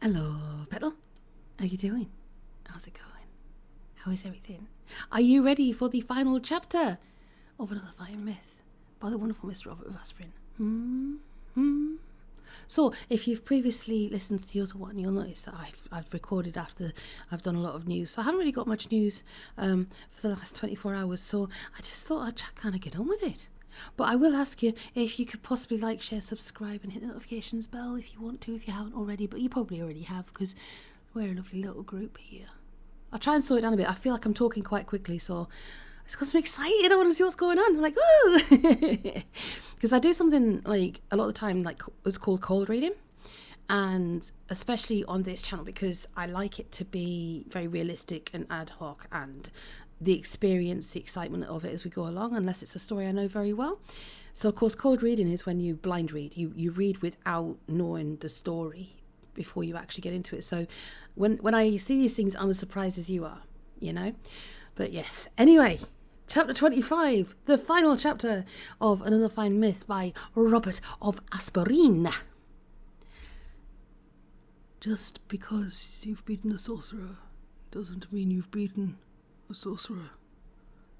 Hello, Petal. How you doing? How's it going? How is everything? Are you ready for the final chapter of Another Fine Myth by the wonderful Mr. Robert of Aspirin? So, if you've previously listened to the other one, you'll notice that I've recorded after I've done a lot of news. So I haven't really got much news for the last 24 hours. So I just thought I'd kind of get on with it. But I will ask you if you could possibly like, share, subscribe and hit the notifications bell if you want to, if you haven't already. But you probably already have because we're a lovely little group here. I'll try and slow it down a bit. I feel like I'm talking quite quickly, so it's because I'm excited. I want to see what's going on. I'm like, woo! Because I do something like a lot of the time, like it's called cold reading. And especially on this channel because I like it to be very realistic and ad hoc and the experience, the excitement of it as we go along, unless it's a story I know very well. So, of course, cold reading is when you blind read. You read without knowing the story before you actually get into it. So when I see these things, I'm as surprised as you are, you know? But yes, anyway, chapter 25, the final chapter of Another Fine Myth by Robert of Aspirin. Just because you've beaten a sorcerer doesn't mean you've beaten a sorcerer.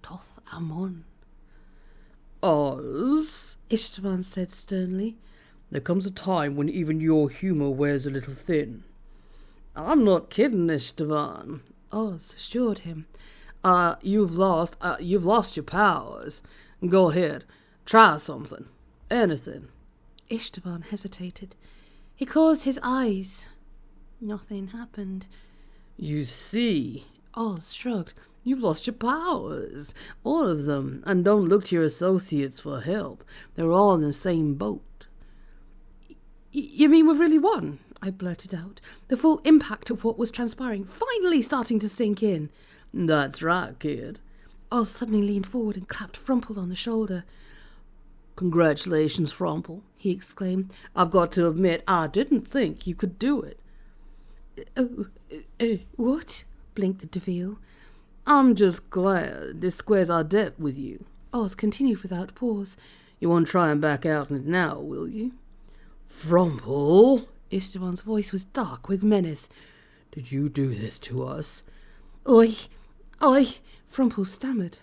Toth Amon. Aahz, Istvan said sternly. there comes a time when even your humour wears a little thin. I'm not kidding, Istvan, Aahz assured him. You've lost your powers. Go ahead, try something. Anything. Istvan hesitated. He closed his eyes. Nothing happened. You see, Aahz shrugged. you've lost your powers. All of them. And don't look to your associates for help. They're all in the same boat. You mean we've really won? I blurted out, the full impact of what was transpiring finally starting to sink in. That's right, kid. Aahz suddenly leaned forward and clapped Frumple on the shoulder. Congratulations, Frumple, he exclaimed. I've got to admit, I didn't think you could do it. What? Blinked the Deville. I'm just glad this squares our debt with you. Aahz continued without pause. You won't try and back out on it now, will you? Frumple! Istvan's voice was dark with menace. Did you do this to us? I, Frumple stammered.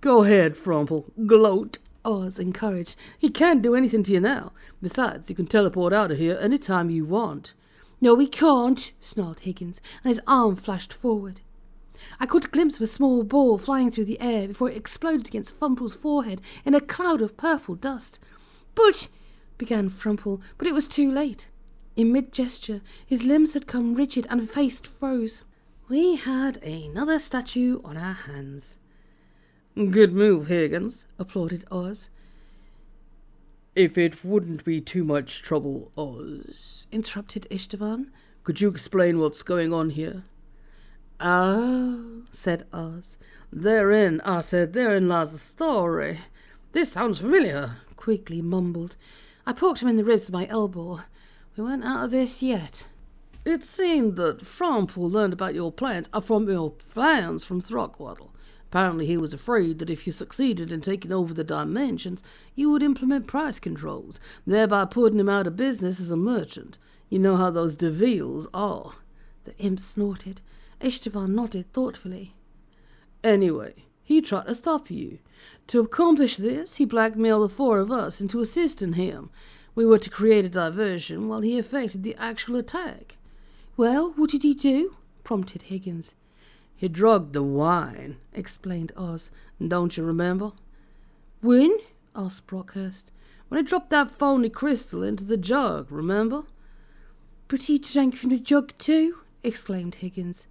Go ahead, Frumple, gloat. Aahz encouraged. He can't do anything to you now. Besides, you can teleport out of here any time you want. No, he can't, snarled Higgins, and his arm flashed forward. I caught a glimpse of a small ball flying through the air before it exploded against Frumple's forehead in a cloud of purple dust. But, began Frumple, but it was too late. In mid-gesture, his limbs had come rigid and face froze. We had another statue on our hands. Good move, Higgins, applauded Aahz. If it wouldn't be too much trouble, Aahz, interrupted Istvan. Could you explain what's going on here? Oh, said Aahz. Therein lies the story. This sounds familiar, Quigley mumbled. I poked him in the ribs with my elbow. We weren't out of this yet. It seemed that Frumple learned about your plans from Throckwaddle. Apparently he was afraid that if you succeeded in taking over the dimensions, you would implement price controls, thereby putting him out of business as a merchant. You know how those Devilles are. The imp snorted. Istvan nodded thoughtfully. Anyway, he tried to stop you. To accomplish this, he blackmailed the four of us into assisting him. We were to create a diversion while he effected the actual attack. Well, what did he do? Prompted Higgins. He drugged the wine, explained Aahz. Don't you remember? When? asked Brockhurst. When he dropped that phony crystal into the jug, remember? But he drank from the jug too, exclaimed Higgins.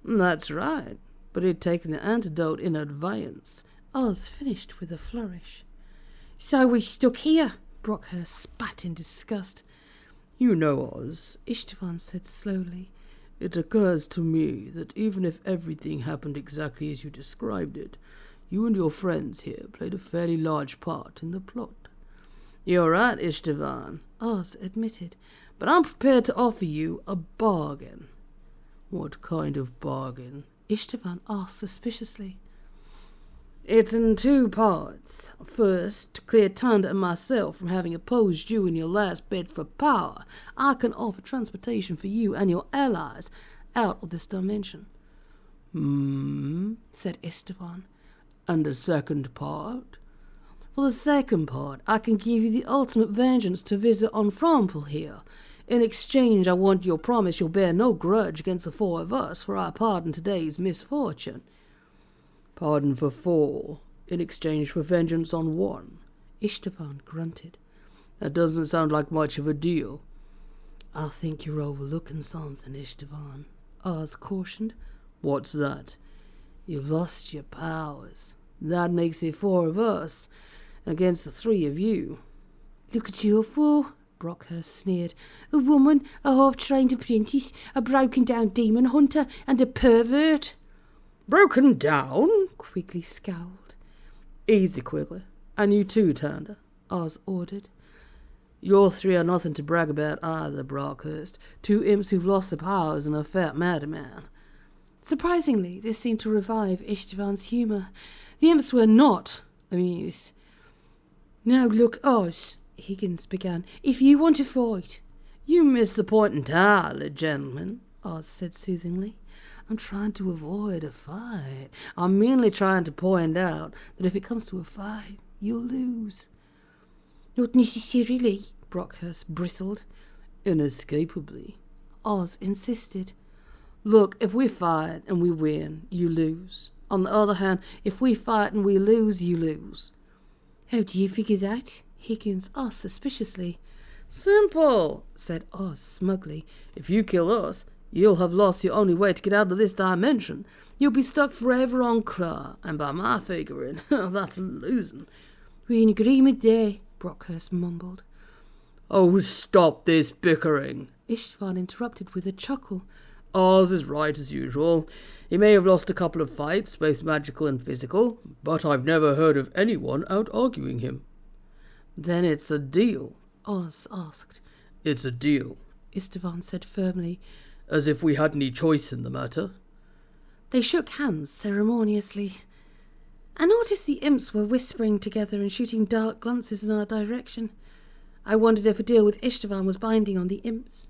That's right, but he'd taken the antidote in advance. Aahz finished with a flourish. So we stuck here, Brockhurst spat in disgust. You know, Aahz, Istvan said slowly. It occurs to me that even if everything happened exactly as you described it, you and your friends here played a fairly large part in the plot. You're right, Istvan, Aahz admitted, but I'm prepared to offer you a bargain. What kind of bargain? Istvan asked suspiciously. It's in 2 parts. First, to clear Tanda and myself from having opposed you in your last bid for power, I can offer transportation for you and your allies out of this dimension. Said Istvan. And the second part? For the second part, I can give you the ultimate vengeance to visit on Frample here. In exchange, I want your promise you'll bear no grudge against the 4 of us for our part in today's misfortune. Pardon for 4, in exchange for vengeance on 1. Istvan grunted. That doesn't sound like much of a deal. I think you're overlooking something, Istvan, Aahz cautioned. What's that? You've lost your powers. That makes it 4 of us against the 3 of you. Look at you 4, Brockhurst sneered. A woman, a half-trained apprentice, a broken-down demon hunter, and a pervert. Broken down? Quigley scowled. Easy, Quigley. And you too, Tanda, Aahz ordered. Your 3 are nothing to brag about either, Brockhurst. 2 imps who've lost their powers and a fat madman. Surprisingly, this seemed to revive Istvan's humour. The imps were not amused. Now look, Aahz, Higgins began, if you want to fight. You miss the point entirely, gentlemen, Aahz said soothingly. I'm trying to avoid a fight. I'm merely trying to point out that if it comes to a fight, you'll lose. Not necessarily, Brockhurst bristled. Inescapably, Aahz insisted. Look, if we fight and we win, you lose. On the other hand, if we fight and we lose, you lose. How do you figure that? Higgins asked suspiciously. Simple, said Aahz smugly. If you kill us, you'll have lost your only way to get out of this dimension. You'll be stuck forever on Claw, and by my figuring, that's losing. We're in agreement there, Brockhurst mumbled. Oh, stop this bickering, Istvan interrupted with a chuckle. Aahz is right as usual. He may have lost a couple of fights, both magical and physical, but I've never heard of anyone out-arguing him. Then it's a deal, Aahz asked. It's a deal, Istvan said firmly. As if we had any choice in the matter. They shook hands ceremoniously. I noticed the imps were whispering together and shooting dark glances in our direction. I wondered if a deal with Istvan was binding on the imps.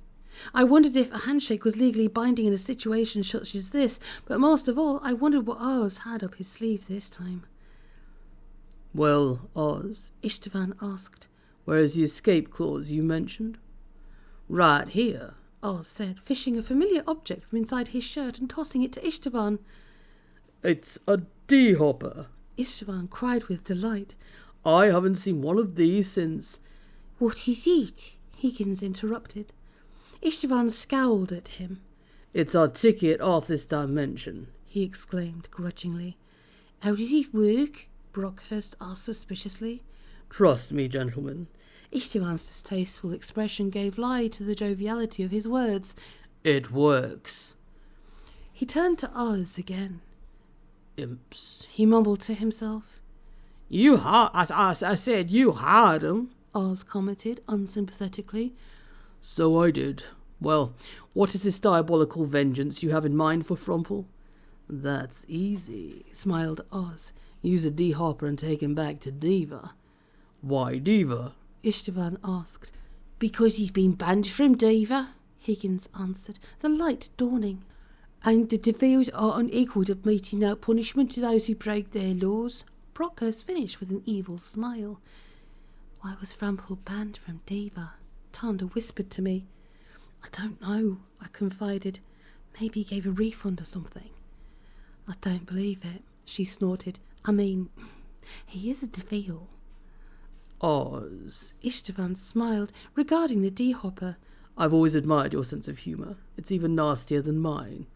I wondered if a handshake was legally binding in a situation such as this, but most of all, I wondered what Aahz had up his sleeve this time. Well, Aahz, Istvan asked. Where's the escape clause you mentioned? Right here, Aahz said, fishing a familiar object from inside his shirt and tossing it to Istvan. It's a D-hopper, Istvan cried with delight. I haven't seen one of these since... What is it? Higgins interrupted. Istvan scowled at him. It's our ticket off this dimension, he exclaimed grudgingly. How does it work? Brockhurst asked suspiciously. Trust me, gentlemen. Istvan's distasteful expression gave lie to the joviality of his words. It works. He turned to Aahz again. Imps, he mumbled to himself. I said you hired 'em, Aahz commented unsympathetically. So I did. Well, what is this diabolical vengeance you have in mind for Frumple? That's easy, smiled Aahz. Use a D-hopper and take him back to Diva. Why Diva? Istvan asked. Because he's been banned from Diva, Higgins answered, the light dawning. And the Deviles are unequal of meting out punishment to those who break their laws. Brockhurst finished with an evil smile. Why was Frample banned from Diva? Tanda whispered to me. I don't know, I confided. Maybe he gave a refund or something. I don't believe it, she snorted. I mean, he is a Devile. Aahz, Istvan smiled, regarding the D-hopper. I've always admired your sense of humour. It's even nastier than mine.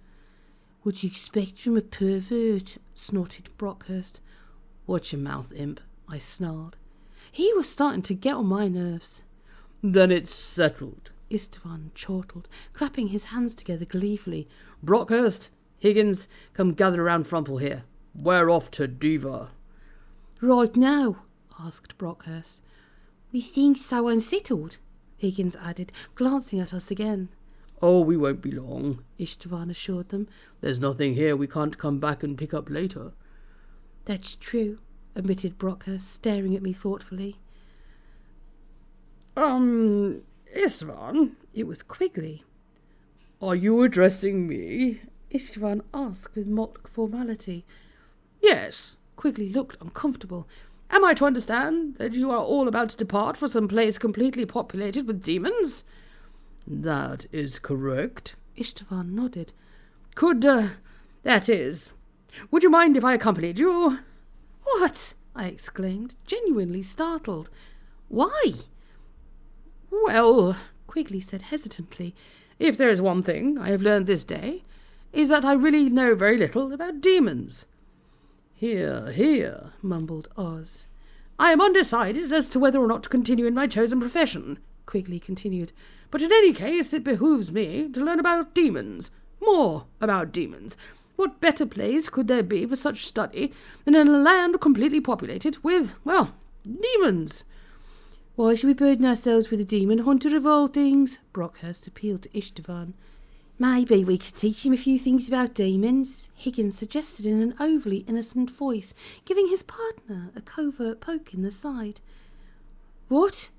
What do you expect from a pervert? Snorted Brockhurst. Watch your mouth, imp, I snarled. He was starting to get on my nerves. Then it's settled, Istvan chortled, clapping his hands together gleefully. Brockhurst, Higgins, come gather around Frumple here. We're off to Diva. Right now? Asked Brockhurst. We think so unsettled, Higgins added, glancing at us again. Oh, we won't be long, Istvan assured them. There's nothing here we can't come back and pick up later. That's true, admitted Brockhurst, staring at me thoughtfully. Istvan, It was Quigley. are you addressing me? Istvan asked with mock formality. Yes. Quigley looked uncomfortable. Am I to understand that you are all about to depart for some place completely populated with demons? That is correct. Istvan nodded. Would you mind if I accompanied you? What? I exclaimed, genuinely startled. Why? Well, Quigley said hesitantly, if there is one thing I have learned this day, is that I really know very little about demons. Hear, hear, mumbled Aahz. I am undecided as to whether or not to continue in my chosen profession, Quigley continued, but in any case it behooves me to learn about demons, more about demons. What better place could there be for such study than in a land completely populated with, well, demons? Why should we burden ourselves with a demon hunter of all things? Brockhurst appealed to Istvan. Maybe we could teach him a few things about demons, Higgins suggested in an overly innocent voice, giving his partner a covert poke in the side. What?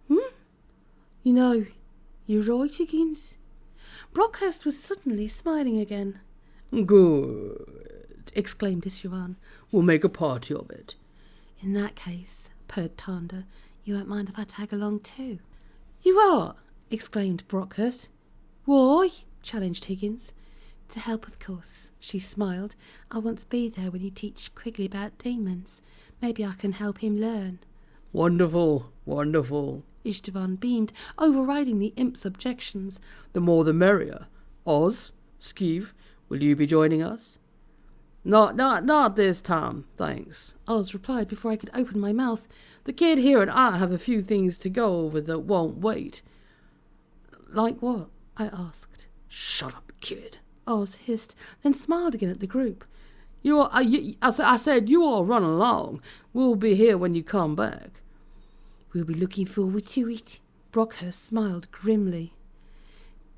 You know, you're right, Higgins. Brockhurst was suddenly smiling again. Good, exclaimed Istvan. We'll make a party of it. In that case, purred Tanda, you won't mind if I tag along too? You are, exclaimed Brockhurst. Why? Challenged Higgins. To help, of course, she smiled. I'll once be there when you teach Quigley about demons. Maybe I can help him learn. Wonderful, wonderful. Istvan beamed, overriding the Imps' objections. The more the merrier. Aahz, Skeeve, will you be joining us? Not this time, thanks, Aahz replied before I could open my mouth. The kid here and I have a few things to go over that won't wait. Like what? I asked. Shut up, kid, Aahz hissed, then smiled again at the group. I said you all run along. We'll be here when you come back. We'll be looking forward to it. Brockhurst smiled grimly.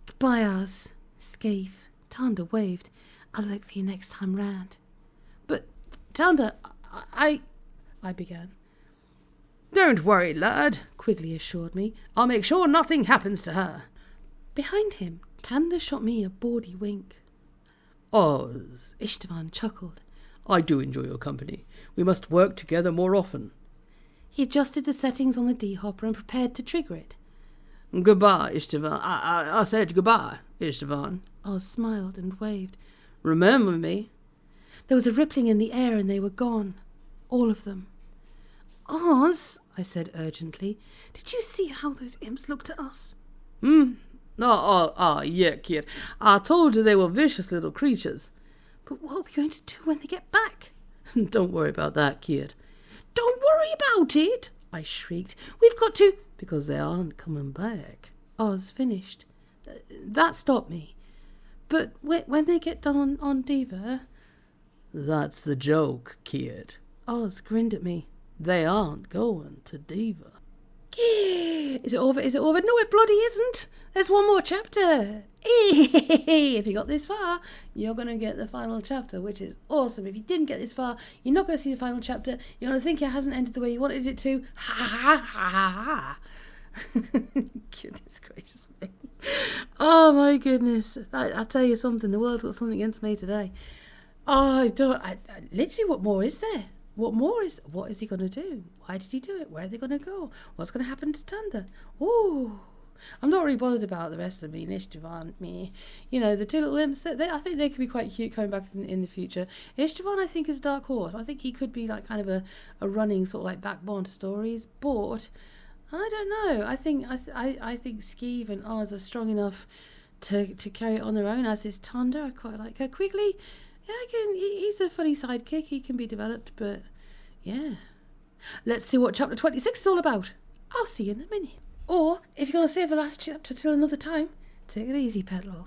Goodbye, Aahz. Skeeve. Tanda waved. I'll look for you next time round. But, Tanda, I began. Don't worry, lad, Quigley assured me. I'll make sure nothing happens to her. Behind him, Tanda shot me a bawdy wink. Aahz, Istvan chuckled. I do enjoy your company. We must work together more often. He adjusted the settings on the D-hopper and prepared to trigger it. Goodbye, Istvan. I said goodbye, Istvan. Aahz smiled and waved. Remember me. There was a rippling in the air and they were gone. All of them. Aahz, I said urgently, did you see how those imps looked at us? Yeah, kid. I told you they were vicious little creatures. But what are we going to do when they get back? Don't worry about that, kid. Don't worry about it, I shrieked. We've got to... Because they aren't coming back. Aahz finished. That stopped me. But when they get done on Diva... That's the joke, kid. Aahz grinned at me. They aren't going to Diva. Is it over? Is it over? No, it bloody isn't. There's one more chapter. If you got this far, you're going to get the final chapter, which is awesome. If you didn't get this far, you're not going to see the final chapter. You're going to think it hasn't ended the way you wanted it to. Ha ha ha ha ha. Goodness gracious me. Oh my goodness. I tell you something, the world's got something against me today. Oh, literally, what more is there? What is he going to do? Why did he do it? Where are they going to go? What's going to happen to Tanda? Ooh, I'm not really bothered about the rest of me, Istvan, me. You know, the two little imps, I think they could be quite cute coming back in the future. Istvan, I think, is a dark horse. I think he could be like kind of a running sort of like backbone to stories, but I don't know. I think Skeeve and Aahz are strong enough to carry it on their own, as is Tanda. I quite like her. Quigley, yeah, he's a funny sidekick. He can be developed, but yeah. Let's see what chapter 26 is all about. I'll see you in a minute. Or, if you're going to save the last chapter till another time, take it easy, Petal.